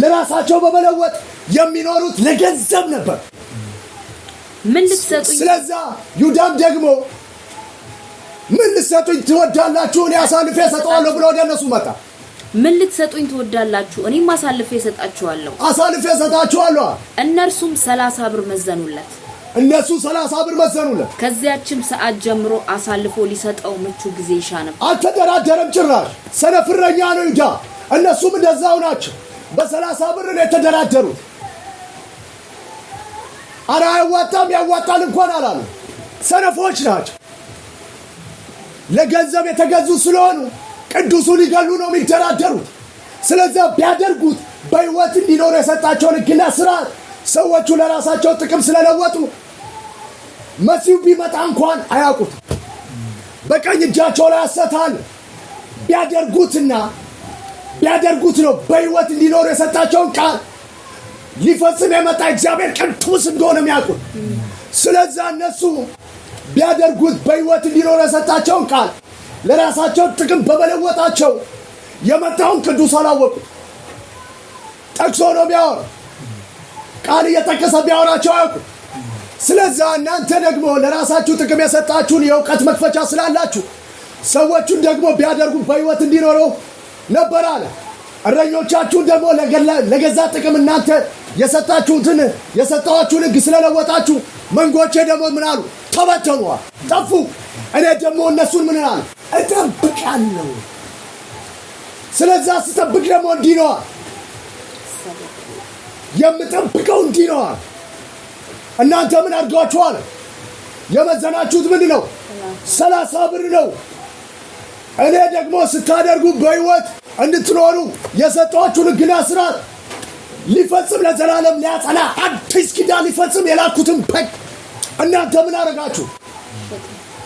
ለራሳቸው በመለወጥ የሚኖሩት ለገንዘብ ነበር። ምን ልትሰጡኝ? ስለዚህ ይሁዳም ደግሞ ምን ልትሰጡኝ ትወዳላችሁ? እኔ አሳልፌ እሰጣለሁ ብሎ ወደ እነሱ መጣ። ምን ልትሰጡኝ ትወዳላችሁ? እኔም አሳልፌ እሰጣችኋለሁ። እነርሱም 30 ብር መዘኑለት። ከዚያችም ሰዓት ጀምሮ አሳልፎ ሊሰጠው ምቹ ጊዜ ይሻ ነበር። አልተደራደረም ጭራሽ። ሰነፍረኛ ነው ይሁዳ። እነሱም እንደዛው ናቸው። በ30 ብር ነው የተደራደሩት። አራ ያዋጣል እንኳን አላሉ። ሰነፎች ናቸው። ለገንዘብ የተገዙ ስለሆኑ ቅዱሱ ሊገሉ ነው የሚደራደሩት። ስለዚህ ቢያደርጉት በሕይወት እንዲኖሩ የሰጣቸውን ሕግና ሥርዓት ሰዎቹ ለራሳቸው ጥቅም ስለለወጡ መሲሁ ቢመጣ እንኳን አያውቁት። በቀኝ እጃቸው ላይ አሰታል። ቢያደርጉት ነው በሕይወት እንዲኖሩ የሰጣቸውን ቃል ሊፈጽም የመጣ እግዚአብሔር ቅዱስ እንደሆነ የሚያውቁት። ስለዚህ እነሱ ቢያደርጉት በሕይወት እንዲኖሩ የሰጣቸውን ቃል ለራሳቸው ጥቅም በመለወጣቸው የመጣውን ቅዱስ አላወቁት። ጠቅሶ ነው ቢያወራ፣ ቃል እየጠቀሰ ቢያወራቸው አያውቁት። ስለዚህ እናንተ ደግሞ ለራሳችሁ ጥቅም የሰጣችሁን የእውቀት መክፈቻ ስላላችሁ ሰዎቹን ደግሞ ቢያደርጉት በሕይወት እንዲኖሩ ነበር አለ። እረኞቻችሁን ደግሞ ለገዛ ጥቅም እናንተ የሰጣችሁን ሕግ ስለለወጣችሁ መንጎቼ ደግሞ ምን አሉ? ተበተኑ፣ ጠፉ። እኔ ደግሞ እነሱን ምን አሉ? እጠብቃለሁ። ስለዚህ ስጠብቅ ደግሞ እንዲህ ነው የምጠብቀው፣ እንዲህ ነው። እናንተ ምን አድርጋችኋል? የመዘናችሁት ምንድን ነው? 30 ብር ነው። እኔ ደግሞ ስታደርጉ በሕይወት እንድትኖሩ የሰጧችሁን ሕግና ሥርዓት ሊፈጽም ለዘላለም ሊያጸና አዲስ ኪዳን ሊፈጽም የላኩትን በግ እናንተ ምን አደረጋችሁ?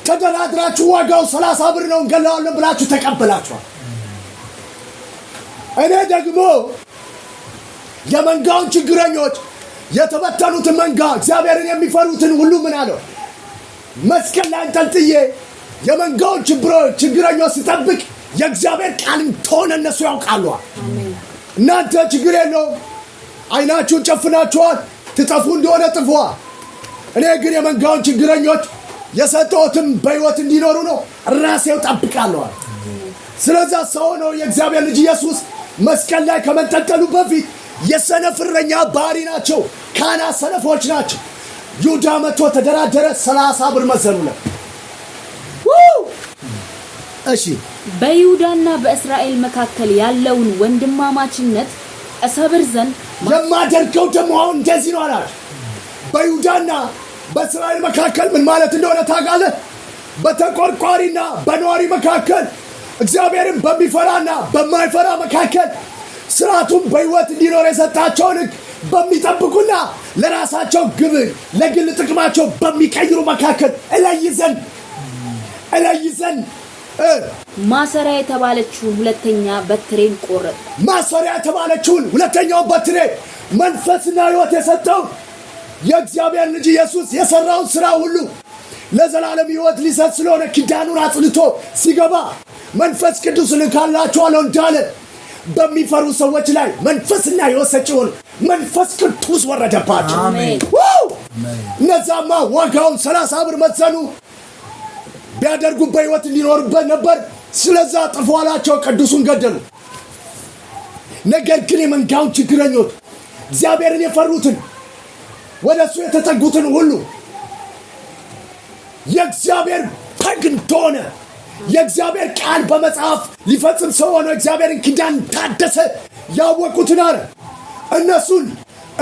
ተደራድራችሁ ዋጋው 30 ብር ነው እንገላዋለን ብላችሁ ተቀበላችኋል። እኔ ደግሞ የመንጋውን ችግረኞች የተበተኑትን መንጋ እግዚአብሔርን የሚፈሩትን ሁሉ ምን አለው? መስቀል ላይ አንጠልጥዬ የመንጋውን ችግረኞች ስጠብቅ የእግዚአብሔር ቃል እንደሆነ እነሱ ያውቃሉ። እናንተ ችግር የለውም፣ አይናችሁን ጨፍናችኋል፣ ትጠፉ እንደሆነ ጥፏ። እኔ ግን የመንጋውን ችግረኞች የሰጠሁትም በሕይወት እንዲኖሩ ነው ራሴው ጠብቃለሁ። ስለዚህ ሰው ነው የእግዚአብሔር ልጅ ኢየሱስ መስቀል ላይ ከመንጠልጠሉ በፊት የሰነፍ እረኛ ባህሪ ናቸው። ካህናት ሰነፎች ናቸው። ይሁዳ መጥቶ ተደራደረ። 30 ብር መዘኑለት። እሺ፣ በይሁዳና በእስራኤል መካከል ያለውን ወንድማማችነት እሰብር ዘንድ የማደርገው ደግሞ አሁን እንደዚህ ነው አላቸው። በይሁዳና በእስራኤል መካከል ምን ማለት እንደሆነ ታውቃለህ? በተቆርቋሪና በነዋሪ መካከል እግዚአብሔርን በሚፈራና በማይፈራ መካከል ስርዓቱን በሕይወት እንዲኖር የሰጣቸውን ሕግ በሚጠብቁና ለራሳቸው ግብ ለግል ጥቅማቸው በሚቀይሩ መካከል እለይዘን ማሰሪያ የተባለችውን ሁለተኛ በትሬን ቆረጥ። ማሰሪያ የተባለችውን ሁለተኛውን በትሬ መንፈስና ሕይወት የሰጠው የእግዚአብሔር ልጅ ኢየሱስ የሰራውን ስራ ሁሉ ለዘላለም ሕይወት ሊሰጥ ስለሆነ ኪዳኑን አጽንቶ ሲገባ መንፈስ ቅዱስ ልካላችኋለሁ እንዳለ በሚፈሩ ሰዎች ላይ መንፈስና ሕይወት ሰጪውን መንፈስ ቅዱስ ወረደባቸው። አሜን። እነዛማ ዋጋውን 30 ብር መዘኑ ቢያደርጉ በሕይወት እንዲኖርበት ነበር። ስለዛ ጥፉ አላቸው፣ ቅዱሱን ገደሉ። ነገር ግን የመንጋውን ችግረኞች እግዚአብሔርን የፈሩትን ወደ እሱ የተጠጉትን ሁሉ የእግዚአብሔር በግ እንደሆነ የእግዚአብሔር ቃል በመጽሐፍ ሊፈጽም ሰው ሆኖ እግዚአብሔርን ኪዳን ታደሰ ያወቁትን አለ። እነሱን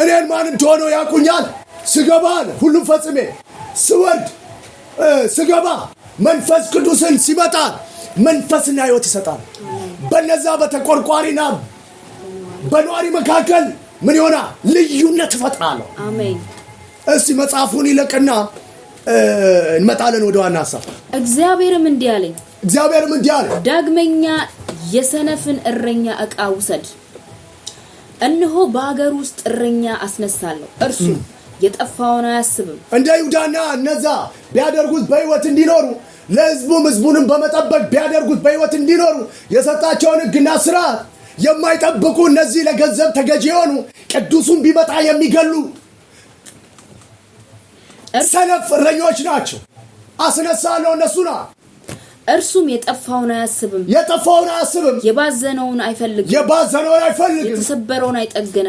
እኔን ማን እንደሆነ ያውቁኛል። ስገባ አለ ሁሉም ፈጽሜ ስወርድ ስገባ መንፈስ ቅዱስን ሲመጣ መንፈስና ሕይወት ይሰጣል። በነዛ በተቆርቋሪና በነዋሪ መካከል ምን ይሆናል? ልዩነት እፈጥራለሁ። አሜን። እስቲ መጽሐፉን ይለቅና እንመጣለን ወደ ዋና ሐሳብ። እግዚአብሔርም እንዲህ አለ፣ ዳግመኛ የሰነፍን እረኛ ዕቃ ውሰድ። እነሆ በአገር ውስጥ እረኛ አስነሳለሁ፣ እርሱ የጠፋውን አያስብም። እንደ ይሁዳና እነዛ ቢያደርጉት በሕይወት እንዲኖሩ ሕዝቡንም በመጠበቅ ቢያደርጉት በሕይወት እንዲኖሩ የሰጣቸውን ሕግና ሥርዓት የማይጠብቁ እነዚህ ለገንዘብ ተገዢ የሆኑ ቅዱሱን ቢመጣ የሚገሉ ሰነፍ እረኞች ናቸው። አስነሳለሁ እነሱና እርሱም የጠፋውን አያስብም፣ የባዘነውን አይፈልግም፣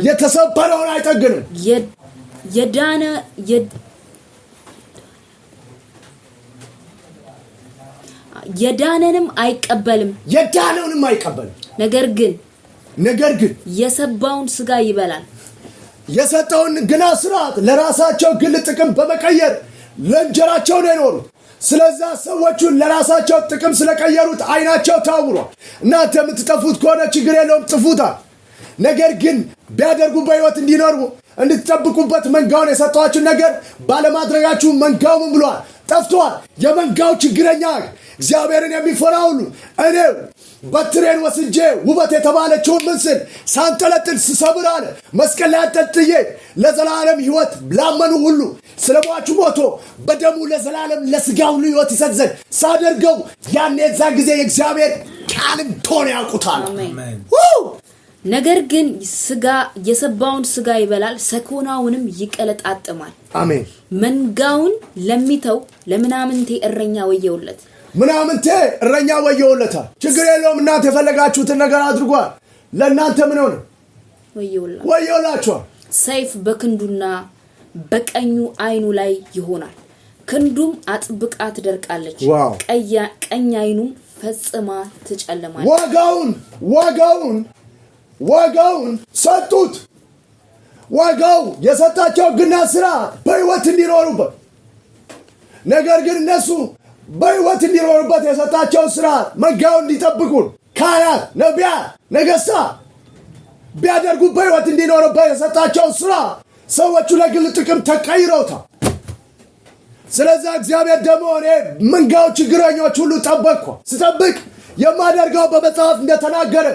የተሰበረውን አይጠግንም፣ የዳነንም አይቀበልም። ነገር ግን የሰባውን ሥጋ ይበላል። የሰጠውን ግና ስርዓት ለራሳቸው ግል ጥቅም በመቀየር ለእንጀራቸው ነው የኖሩት። ስለዛ ሰዎቹን ለራሳቸው ጥቅም ስለቀየሩት አይናቸው ታውሯል። እናንተ የምትጠፉት ከሆነ ችግር የለውም፣ ጥፉታል። ነገር ግን ቢያደርጉ በሕይወት እንዲኖሩ እንድትጠብቁበት መንጋውን የሰጧችሁን ነገር ባለማድረጋችሁ መንጋው ምን ብሏል? ጠፍቷል። የመንጋው ችግረኛ እግዚአብሔርን የሚፈራ ሁሉ እኔ በትሬን ወስጄ ውበት የተባለችውን ምስል ሳንጠለጥል ስሰብር አለ መስቀል ላይ አንጠልጥዬ ለዘላለም ሕይወት ላመኑ ሁሉ ስለሟቹ ሞቶ በደሙ ለዘላለም ለሥጋ ሁሉ ሕይወት ይሰጥ ዘንድ ሳደርገው ያኔ የዛ ጊዜ የእግዚአብሔር ቃልም ቶን ያውቁታል። ነገር ግን የሰባውን ሥጋ ይበላል፣ ሰኮናውንም ይቀለጣጥማል። አሜን። መንጋውን ለሚተው ለምናምንቴ እረኛ ወየውለት። ምናምንቴ እረኛ ወየውለታል። ችግር የለውም፣ እናንተ የፈለጋችሁትን ነገር አድርጓል። ለእናንተ ምን ሆነ? ወየውላችኋል። ሰይፍ በክንዱና በቀኙ አይኑ ላይ ይሆናል፣ ክንዱም አጥብቃ ትደርቃለች፣ ቀኝ አይኑም ፈጽማ ትጨለማለች። ዋጋውን ሰጡት። ዋጋው የሰጣቸው ግና ስራ በሕይወት እንዲኖሩበት፣ ነገር ግን እነሱ በሕይወት እንዲኖሩበት የሰጣቸው ስራ መንጋውን እንዲጠብቁን ካህናት፣ ነቢያት፣ ነገሥታት ቢያደርጉ በሕይወት እንዲኖሩበት የሰጣቸው ስራ ሰዎቹ ለግል ጥቅም ተቀይረውታል። ስለዚህ እግዚአብሔር ደግሞ እኔ መንጋው ችግረኞች ሁሉ ጠበቅኩ። ስጠብቅ የማደርገው በመጽሐፍ እንደተናገረ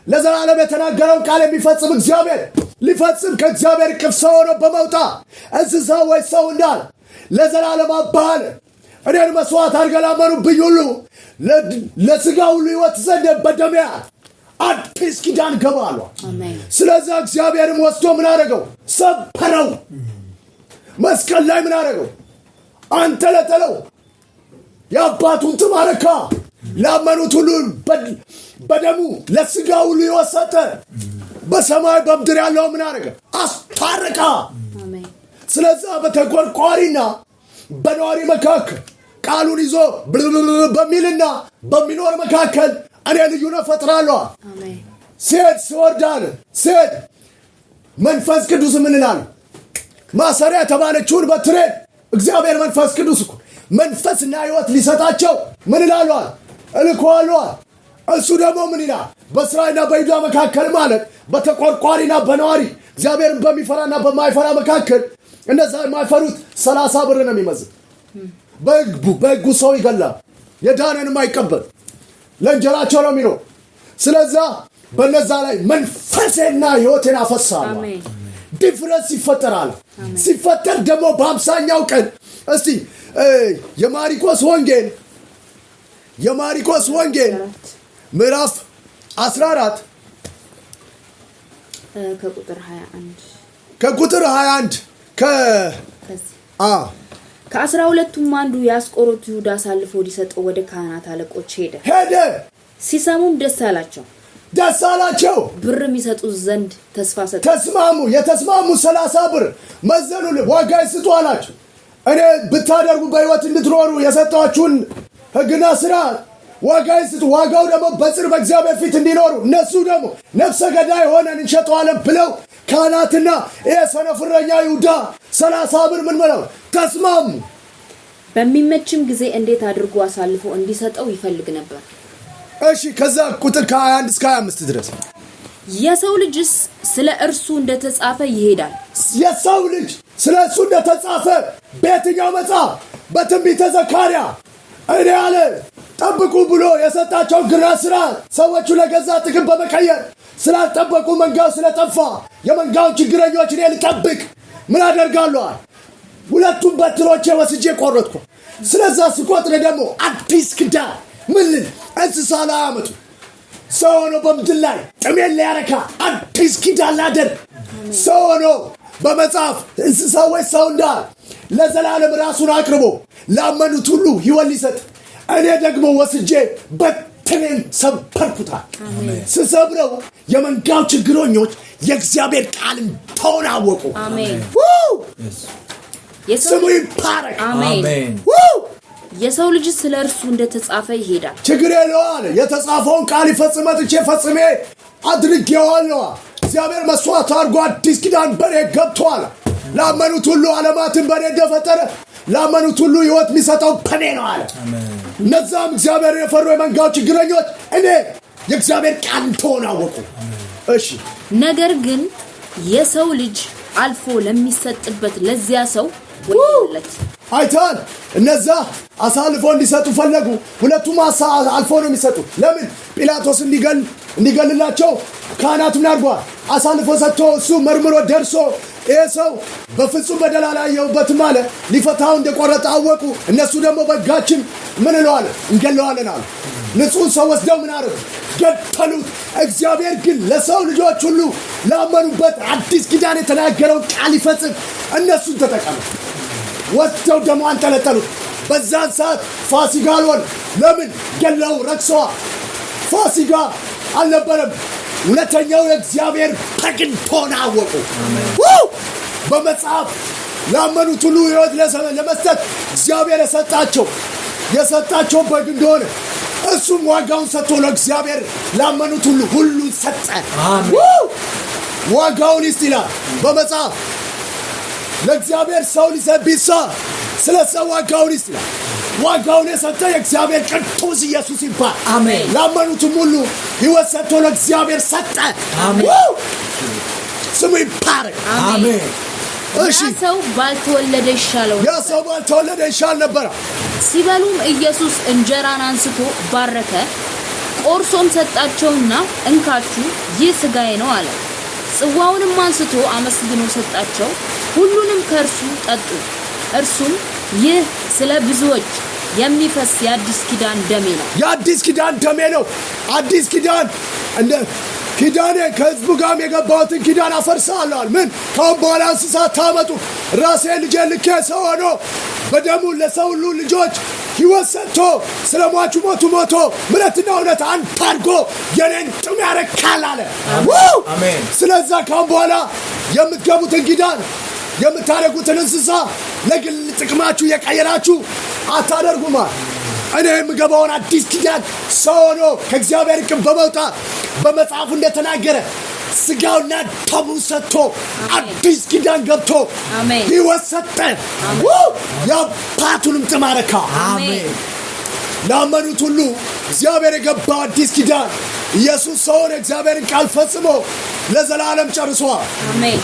ለዘላለም የተናገረውን ቃል የሚፈጽም እግዚአብሔር ሊፈጽም ከእግዚአብሔር እቅፍ ሰው ሆኖ በመውጣት እንስሳ ወይ ሰው እንዳለ ለዘላለም አባለ እኔን መስዋዕት አድርገው ላመኑብኝ ሁሉ ለሥጋ ሁሉ ሕይወት ዘንድ በደሜ አዲስ ኪዳን ገባሉ። ስለዚህ እግዚአብሔርም ወስዶ ምን አደረገው? ሰበረው። መስቀል ላይ ምን አደረገው? አንጠለጠለው። የአባቱን ትማረካ ላመኑት ሁሉ በደሙ ለሥጋ ሁሉ ሕይወት ሰጠ። በሰማይ በምድር ያለው ምን አደረገ? አስታረቃ። ስለዚህ በተቆርቋሪና በነዋሪ መካከል ቃሉን ይዞ በሚልና በሚኖር መካከል እኔ ልዩነት ፈጥራለሁ። ስወርድ መንፈስ ቅዱስ ምን ይላል? ማሰሪያ ተባለችውን በትሬን እግዚአብሔር መንፈስ ቅዱስ እኮ መንፈስና ሕይወት ሊሰጣቸው ምን ይላልዋል እልኮዋልዋል እሱ ደግሞ ምን ይላል በእስራኤልና በይሁዳ መካከል ማለት በተቆርቋሪና በነዋሪ እግዚአብሔርን በሚፈራና በማይፈራ መካከል እነዛ የማይፈሩት 30 ብር ነው የሚመዝን በሕጉ ሰው ይገላል የዳነንም አይቀበል ለእንጀራቸው ነው የሚኖር ስለዚህ በነዛ ላይ መንፈስና ሕይወትን አፈሳለሁ ዲፍረንስ ይፈጠራል ሲፈጠር ደግሞ በ50ኛው ቀን እስቲ የማርቆስ ወንጌል ምዕራፍ 14 ከቁጥር 21 ከ12ቱም አንዱ የአስቆሮቱ ይሁዳ አሳልፎ ሊሰጠው ወደ ካህናት አለቆች ሄደ ሲሰሙም ደስ አላቸው ብርም ይሰጡት ዘንድ ተስፋ ሰጡ የተስማሙ 30 ብር መዘኑ ዋጋ ይስጡ አላቸው እኔ ብታደርጉ በሕይወት እንድትኖሩ የሰጣችሁን ሕግና ሥርዓት ዋጋ ይስጡ ዋጋው ደግሞ በጽድቅ በእግዚአብሔር ፊት እንዲኖሩ እነሱ ደግሞ ነፍሰ ገዳይ ሆነን እንሸጠዋለን ብለው ካህናትና የሰነፍረኛ ይሁዳ 30 ብር ምን ብለው ተስማሙ በሚመችም ጊዜ እንዴት አድርጎ አሳልፎ እንዲሰጠው ይፈልግ ነበር እሺ ከዛ ቁጥር ከ21 እስከ 25 ድረስ የሰው ልጅስ ስለ እርሱ እንደተጻፈ ይሄዳል የሰው ልጅ ስለ እርሱ እንደተጻፈ በየትኛው መጽሐፍ በትንቢተ ዘካርያስ እኔ አለ ጠብቁ ብሎ የሰጣቸው ግራ ሥርዓት ሰዎቹ ለገዛ ጥቅም በመቀየር ስላልጠበቁ መንጋው ስለጠፋ የመንጋውን ችግረኞች እኔ ልጠብቅ ምን አደርጋለሁ ሁለቱም በትሮቼ ወስጄ ቆረጥኩ ስለዛ ስቆጥር ደግሞ አዲስ ኪዳን ምን እንስሳ ላይ አመጡ ሰው ሆኖ በምድር ላይ ጥሜን ሊያረካ አዲስ ኪዳን ላደርግ ሰው ሆኖ በመጽሐፍ እንስሳዎች ሰው እንዳል ለዘላለም ራሱን አቅርቦ ላመኑት ሁሉ ሕይወት ሊሰጥ እኔ ደግሞ ወስጄ በትሬን ሰበርኩታል ስሰብረው የመንጋው ችግረኞች የእግዚአብሔር ቃልን ተናወቁ አሜን ስሙ ይባረክ አሜን የሰው ልጅ ስለ እርሱ እንደተጻፈ ይሄዳል ችግር የለውም የተጻፈውን ቃል ፈጽሜ አድርጌዋለሁ እግዚአብሔር መስዋዕት አድርጎ አዲስ ኪዳን በኔ ገብቷል ላመኑት ሁሉ ዓለማትን በኔ እንደፈጠረ ላመኑት ሁሉ ሕይወት የሚሰጠው በኔ ነው አለ እነዛም እግዚአብሔር የፈሩ የመንጋው ችግረኞች እኔ የእግዚአብሔር ቃል ተናወቁ እሺ ነገር ግን የሰው ልጅ አልፎ ለሚሰጥበት ለዚያ ሰው ወይለት አይታን እነዛ አሳልፎ እንዲሰጡ ፈለጉ ሁለቱም አልፎ ነው የሚሰጡ ለምን ጲላጦስ እንዲገልላቸው ካህናት ምን አድርጓል አሳልፎ ሰጥቶ እሱ መርምሮ ደርሶ ሰው በፍጹም በደል አላየሁበትም አለ ሊፈታው እንደቆረጠ አወቁ እነሱ ደግሞ በጋችን ምን ይለዋል እንገለዋለን አሉ ንጹህ ሰው ወስደው ምን አደረጉ ገደሉት እግዚአብሔር ግን ለሰው ልጆች ሁሉ ላመኑበት አዲስ ኪዳን የተናገረው ቃል ይፈጽም እነሱን ተጠቀሙ ወጥተው ደግሞ አንጠለጠሉት በዛን ሰዓት ፋሲካ አልሆነ ለምን ገለው ረክሰዋ ፋሲካ አልነበረም ሁለተኛው የእግዚአብሔር በግን ተናወቁ በመጽሐፍ ላመኑት ሁሉ ሕይወት ለመስጠት እግዚአብሔር የሰጣቸው በግ እንደሆነ እሱም ዋጋውን ሰጥቶ ለእግዚአብሔር ላመኑት ሁሉ ሰጠ ዋጋውን ይስጥላል በመጽሐፍ ለእግዚአብሔር ሰው ሊሰብሳ ስለ ሰው ዋጋውን ይስጥላል ዋጋውን የሰጠ የእግዚአብሔር ቅዱስ ኢየሱስ ይባል አሜን ላመኑትም ሁሉ ሕይወት ሰጥቶ ለእግዚአብሔር ሰጠ አሜን ስሙ ይባረክ አሜን እሺ ሰው ባልተወለደ ይሻል ነበር ሲበሉም ኢየሱስ እንጀራን አንስቶ ባረከ ቆርሶም ሰጣቸውና እንካችሁ ይህ ሥጋዬ ነው አለ ጽዋውንም አንስቶ አመስግኖ ሰጣቸው ሁሉንም ከእርሱ ጠጡ እርሱም ይህ ስለ ብዙዎች የሚፈስ የአዲስ ኪዳን ደሜ ነው አዲስ ኪዳን እንደ ኪዳኔ ከሕዝቡ ጋር የገባሁትን ኪዳን አፈርሳለሁ ምን ካሁን በኋላ እንስሳት ታመጡ ራሴ ልጄ ልኬ ሰው ሆኖ በደሙ ለሰው ሁሉ ልጆች ሕይወት ሰጥቶ ስለ ሟቹ ሞቶ ምሕረትና እውነት አንድ አድርጎ የኔን ጥም ያረካል አለ አሜን ስለዛ ካሁን በኋላ የምትገቡትን ኪዳን የምታደርጉትን እንስሳ ለግል ጥቅማችሁ የቀየራችሁ አታደርጉማ እኔ የምገባውን አዲስ ኪዳን ሰው ሆኖ ከእግዚአብሔር ቅብ በመውጣት በመጽሐፉ እንደተናገረ ስጋውና ደሙ ሰጥቶ አዲስ ኪዳን ገብቶ ሕይወት ሰጠን። የአባቱንም ተማረካ አሜን። ላመኑት ሁሉ እግዚአብሔር የገባው አዲስ ኪዳን ኢየሱስ ሰውን እግዚአብሔርን ቃል ፈጽሞ ለዘላለም ጨርሷል። አሜን።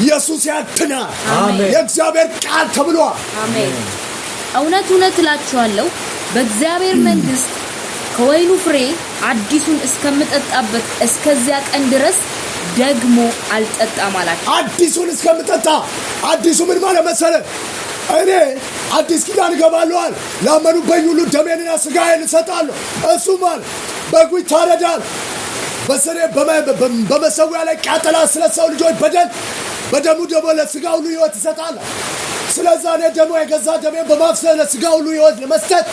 ኢየሱስ ያድናል። አሜን። የእግዚአብሔር ቃል ተብሏል። አሜን። እውነት እውነት እላችኋለሁ በእግዚአብሔር መንግሥት ከወይኑ ፍሬ አዲሱን እስከምጠጣበት እስከዚያ ቀን ድረስ ደግሞ አልጠጣም አላቸው። አዲሱን እስከምጠጣ አዲሱ ምን ማለት መሰለህ? እኔ አዲስ ኪዳን እገባለሁ፣ ላመኑብኝ ሁሉ ደሜንና ሥጋዬን እሰጣለሁ። እሱ ማለት በጉ ይታረዳል፣ በመሠዊያ ላይ ይቃጠላል ስለ ሰው ልጆች በደል፣ በደሙ ደግሞ ለሥጋ ሁሉ ሕይወት ይሰጣል። ስለዛ እኔ ደግሞ የገዛ ደሜን በማፍሰስ ለሥጋ ሁሉ ሕይወት ለመስጠት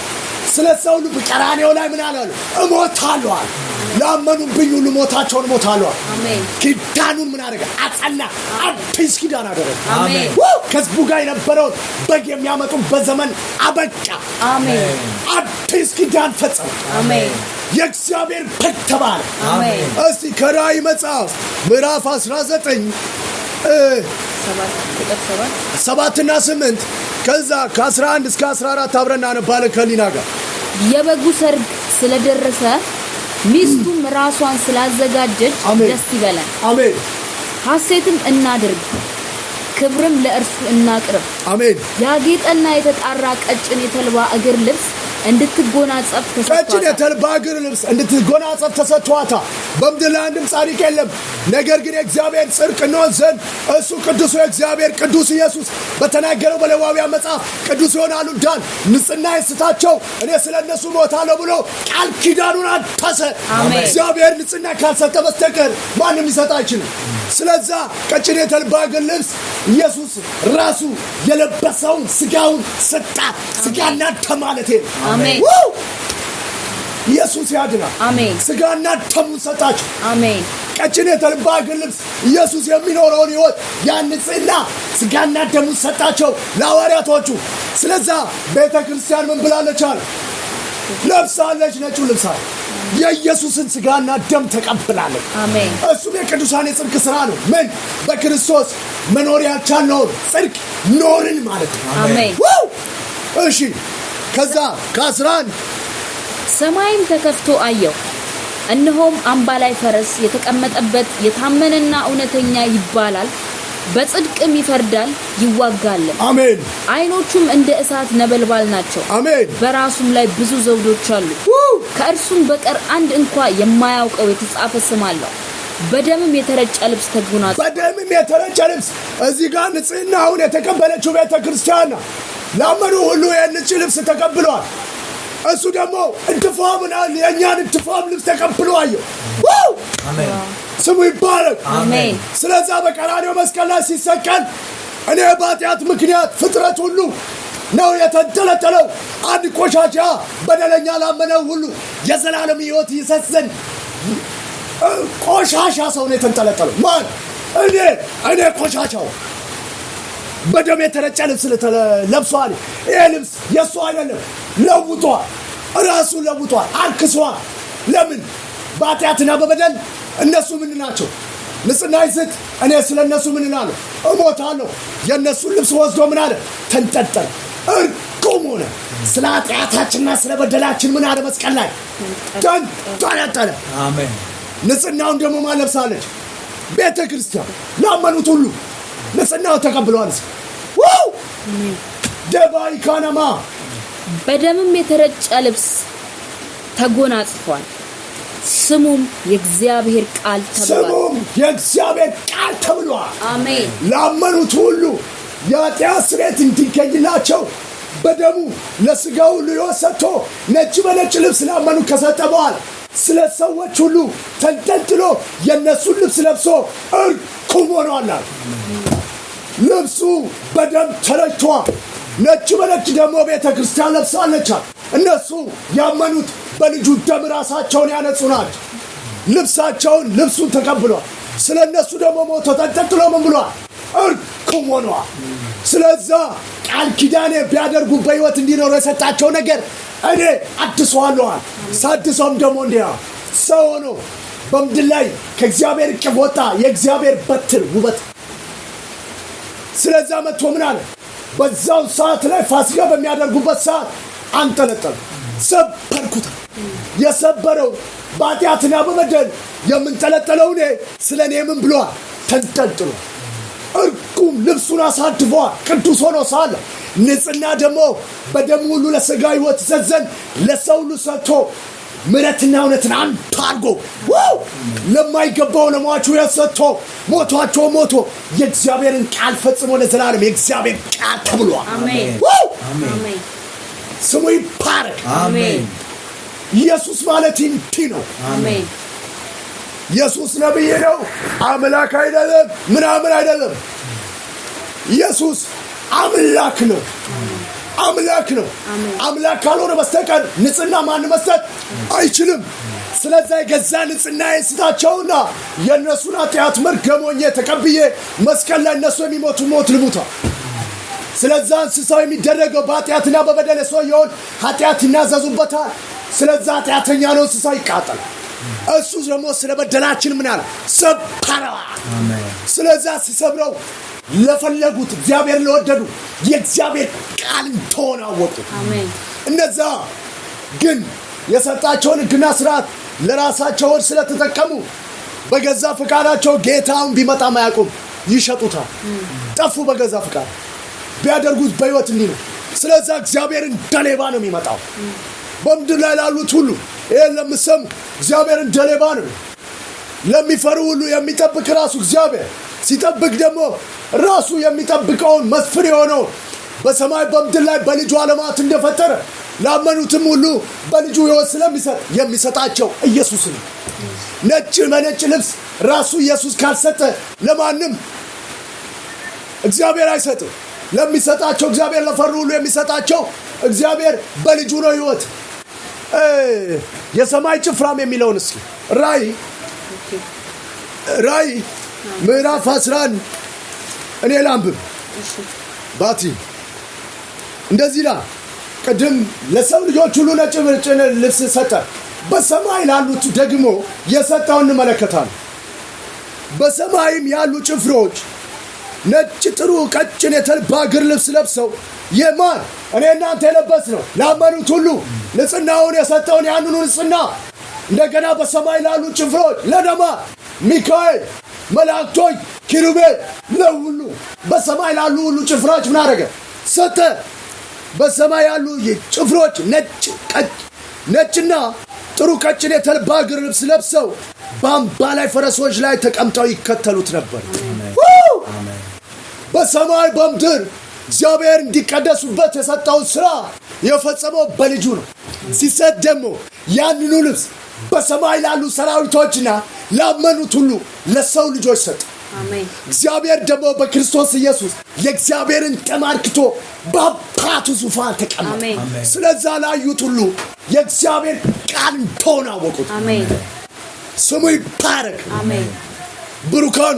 ስለ ሰው ሁሉ በቀራንዮ ላይ ምን አለ? እሞታለሁ። ላመኑብኝ ሁሉ ሞታቸውን እሞታለሁ። አሜን። ኪዳኑን ምን አደረገ? አጸና። አዲስ ኪዳን አደረገ። አሜን። ከሕዝቡ ጋር የነበረውን በግ የሚያመጡበት ዘመን አበቃ። አሜን። አዲስ ኪዳን ፈጸመ። አሜን። የእግዚአብሔር በግ ተባለ። አሜን። እስቲ ከራእይ መጽሐፍ ምዕራፍ 19 7 እና 8 ከዛ ከ11 እስከ 14 አብረን አነባለን ከሊና ጋር። የበጉ ሰርግ ስለደረሰ ሚስቱም ራሷን ስላዘጋጀች ደስ ይበላል። አሜን። ሐሴትም እናድርግ፣ ክብርም ለእርሱ እናቅርብ። አሜን። ያጌጠና የተጣራ ቀጭን የተልባ እግር ልብስ እንድትጎናጸፍ ተሰጥቷታል። ቀጭን የተልባ እግር ልብስ እንድትጎናጸፍ ተሰጥቷታል። በምድር ላይ አንድም ጻድቅ የለም፣ ነገር ግን የእግዚአብሔር ጽድቅ እንሆን ዘንድ እሱ ቅዱሱ የእግዚአብሔር ቅዱስ ኢየሱስ በተናገረው በሌዋውያን መጽሐፍ ቅዱስ ይሆናሉ እንዳል ንጽሕና ይስታቸው እኔ ስለ እነሱ ሞታለሁ ብሎ ቃል ኪዳኑን አደሰ። እግዚአብሔር ንጽሕና ካልሰጠ በስተቀር ማንም ሊሰጥ አይችልም። ስለዛ ቀጭን የተልባ እግር ልብስ ኢየሱስ ራሱ የለበሰውን ሥጋውን ሰጣ። ሥጋና ደም ማለቴ ነው። አሜን። ኢየሱስ ያድናል። አሜን። ሥጋና ደሙን ሰጣቸው። አሜን። ቀጭን የተልባ እግር ልብስ ኢየሱስ የሚኖረውን ሕይወት ያንጽና ሥጋና ደሙን ሰጣቸው ለሐዋርያቶቹ። ስለዛ ቤተ ክርስቲያን ምን ብላለች አለ? ለብሳለች፣ ነጩ ልብሳ የኢየሱስን ሥጋና ደም ተቀብላለች። አሜን። እሱም የቅዱሳን የጽድቅ ሥራ ነው። ምን በክርስቶስ መኖር ያልቻልነውን ጽድቅ ኖርን ማለት ነው። አሜን። እሺ ከዛ ከ11 ሰማይም ተከፍቶ አየሁ፣ እነሆም አምባላይ ፈረስ የተቀመጠበት የታመነና እውነተኛ ይባላል፣ በጽድቅም ይፈርዳል ይዋጋልም። አሜን። ዓይኖቹም እንደ እሳት ነበልባል ናቸው። አሜን። በራሱም ላይ ብዙ ዘውዶች አሉ። ከእርሱም በቀር አንድ እንኳ የማያውቀው የተጻፈ ስም አለው። በደምም የተረጨ ልብስ ተጎናጽፏል። በደምም የተረጨ ልብስ እዚህ ጋር ንጽሕናውን የተቀበለችው ቤተ ክርስቲያን ነው። ላመኑ ሁሉ የነጭ ልብስ ተቀብሏል። እሱ ደግሞ እንትፋምና የኛን እንትፋም ልብስ ተቀብሎ አየሁ። አሜን። ስሙ ይባረክ። አሜን። ስለዛ በቀራንዮ መስቀል ላይ ሲሰቀል እኔ በኃጢአት ምክንያት ፍጥረት ሁሉ ነው የተንጠለጠለው። አንድ ቆሻሻ በደለኛ ላመነው ሁሉ የዘላለም ሕይወት ይሰጥ ዘንድ ቆሻሻ ሰው ነው የተንጠለጠለው። ማን? እኔ ቆሻሻው በደም የተረጨ ልብስ ለብሷል። ይሄ ልብስ የሱ አይደለም፣ ለውጧል። ራሱ ለውጧል፣ አርክሷል። ለምን? በኃጢአትና በበደል እነሱ ምን ናቸው? ንጽሕና ይስጥ። እኔ ስለ እነሱ ምን እላለሁ? እሞታለሁ። የእነሱን ልብስ ወስዶ ምን አለ? ተንጠለጠለ፣ እርቁም ሆነ። ስለ ኃጢአታችንና ስለ በደላችን ምን አለ? መስቀል ላይ ተንጠለጠለ። አሜን። ንጽሕናውን ደግሞ ማን ለብሳለች? ቤተ ክርስቲያን። ላመኑት ሁሉ ንጽሕናው ተቀብለዋል። ደባይ ካናማ በደምም የተረጨ ልብስ ተጎናጽፏል። ስሙም የእግዚአብሔር ቃል ተብሏል። አሜን። ላመኑት ሁሉ የኃጢአት ስርየት እንዲገኝላቸው በደሙ ለሥጋ ሁሉ ሕይወት ሰጥቶ ነጭ በነጭ ልብስ ላመኑ ከሰጠ በኋላ ስለ ሰዎች ሁሉ ተንጠልጥሎ የእነሱን ልብስ ለብሶ እርኩም ሆኗል። ልብሱ በደም ተረጭቷል። ነጭ በነጭ ደግሞ ቤተ ክርስቲያን ለብሳለች። እነሱ ያመኑት በልጁ ደም ራሳቸውን ያነጹ ናቸው። ልብሱን ተቀብሏል። ስለ እነሱ ደግሞ ሞቶ ተንጠልጥሎ ምን ብሏል? እርኩም ሆኗል። ስለዛ ቃል ኪዳኔ ቢያደርጉ በሕይወት እንዲኖሩ የሰጣቸው ነገር እኔ አድሰዋለሁ። ሳድሰውም ደግሞ እንዲያ ሰው ሆኖ በምድር ላይ ከእግዚአብሔር እቅፍ ወጣ የእግዚአብሔር በትር ውበት። ስለዛ መጥቶ ምን አለ? በዛው ሰዓት ላይ ፋሲካ በሚያደርጉበት ሰዓት አንጠለጠሉ፣ ሰበርኩት። የሰበረው በኃጢአትና በበደል የምንጠለጠለው እኔ ስለ እኔ ምን ብሏል? ተንጠልጥሎ እርቁም ልብሱን አሳድፏል። ቅዱስ ሆኖ ሳለ ንጽሕና ደግሞ በደሙ ሁሉ ለሥጋ ሕይወት ዘዘን ለሰው ሁሉ ሰጥቶ ምሕረትና እውነትን አንድ አድርጎ ለማይገባው ለሟቹ ሰጥቶ ሞቷቸው ሞቶ የእግዚአብሔርን ቃል ፈጽሞ ለዘላለም የእግዚአብሔር ቃል ተብሏል። አሜን። ስሙ ይባረክ። አሜን። ኢየሱስ ማለት እንዲህ ነው። አሜን። ኢየሱስ ነብይ ነው፣ አምላክ አይደለም፣ ምናምን አይደለም። ኢየሱስ አምላክ ነው። አምላክ ነው። አምላክ ካልሆነ በስተቀር ንጽሕና ማን መስጠት አይችልም። ስለዚህ የገዛ ንጽሕና ስጣቸውና የእነሱን ኃጢአት መርገሞኜ ተቀብዬ መስቀል ላይ እነሱ የሚሞቱ ሞት ልሙታ። ስለዚህ እንስሳው የሚደረገው በኃጢአትና በበደል ሰውየውን ኃጢአት ይናዘዙበታል። ስለዚህ ኃጢአተኛ ነው፣ እንስሳ ይቃጠላል። እሱ ደግሞ ስለ በደላችን ምን አለ? ሰበረው። ስለዚህ ሲሰብረው ለፈለጉት እግዚአብሔር ለወደዱ የእግዚአብሔር ቃል እንደሆነ አወቁ። እነዛ ግን የሰጣቸውን ሕግና ሥርዓት ለራሳቸው ስለተጠቀሙ በገዛ ፍቃዳቸው ጌታውን ቢመጣም አያውቁም፣ ይሸጡታል። ጠፉ በገዛ ፍቃድ። ቢያደርጉት በሕይወት እንዲህ ነው። ስለዚህ እግዚአብሔር እንደ ሌባ ነው የሚመጣው በምድር ላይ ላሉት ሁሉ። ይሄን ለምሰሙ እግዚአብሔር እንደ ሌባ ነው። ለሚፈሩ ሁሉ የሚጠብቅ ራሱ እግዚአብሔር ሲጠብቅ ደግሞ ራሱ የሚጠብቀውን መስፍር የሆነው በሰማይ በምድር ላይ በልጁ ዓለማት እንደፈጠረ ላመኑትም ሁሉ በልጁ ሕይወት ስለሚሰጥ የሚሰጣቸው ኢየሱስ ነው። ነጭ በነጭ ልብስ ራሱ ኢየሱስ ካልሰጠ ለማንም እግዚአብሔር አይሰጥም። ለሚሰጣቸው እግዚአብሔር ለፈሩ ሁሉ የሚሰጣቸው እግዚአብሔር በልጁ ነው ሕይወት። የሰማይ ጭፍራም የሚለውን እስኪ ራእይ ምዕራፍ 11 እኔ ላንብብ። ባቲ እንደዚህ ላ ቅድም ለሰው ልጆች ሁሉ ነጭ ልብስ ሰጠ፣ በሰማይ ላሉት ደግሞ የሰጠውን እንመለከታለን። በሰማይም ያሉ ጭፍሮች ነጭ ጥሩ ቀጭን የተልባ እግር ልብስ ለብሰው የማን እኔ እናንተ የለበስ ነው ላመኑት ሁሉ ንጽሕናውን የሰጠውን ያንኑ ንጽሕና እንደገና በሰማይ ላሉ ጭፍሮች ለደማ ሚካኤል መላእክቶች ኪሩቤል ለሁሉ በሰማይ ላሉ ሁሉ ጭፍሮች ምን አደረገ? ሰጠ። በሰማይ ያሉ ጭፍሮች ነጭና ጥሩ ቀጭን የተልባ እግር ልብስ ለብሰው በአምባ ላይ ፈረሶች ላይ ተቀምጠው ይከተሉት ነበር። በሰማይ በምድር እግዚአብሔር እንዲቀደሱበት የሰጠውን ሥራ የፈጸመው በልጁ ነው። ሲሰጥ ደግሞ ያንኑ ልብስ በሰማይ ላሉ ሰራዊቶችና ላመኑት ሁሉ ለሰው ልጆች ሰጠ። እግዚአብሔር ደግሞ በክርስቶስ ኢየሱስ የእግዚአብሔርን ተማርክቶ በአባቱ ዙፋን ተቀመጠ። ስለዛ ላዩት ሁሉ የእግዚአብሔር ቃል እንደሆነ አወቁት። ስሙ ይባረክ። ብሩካኑ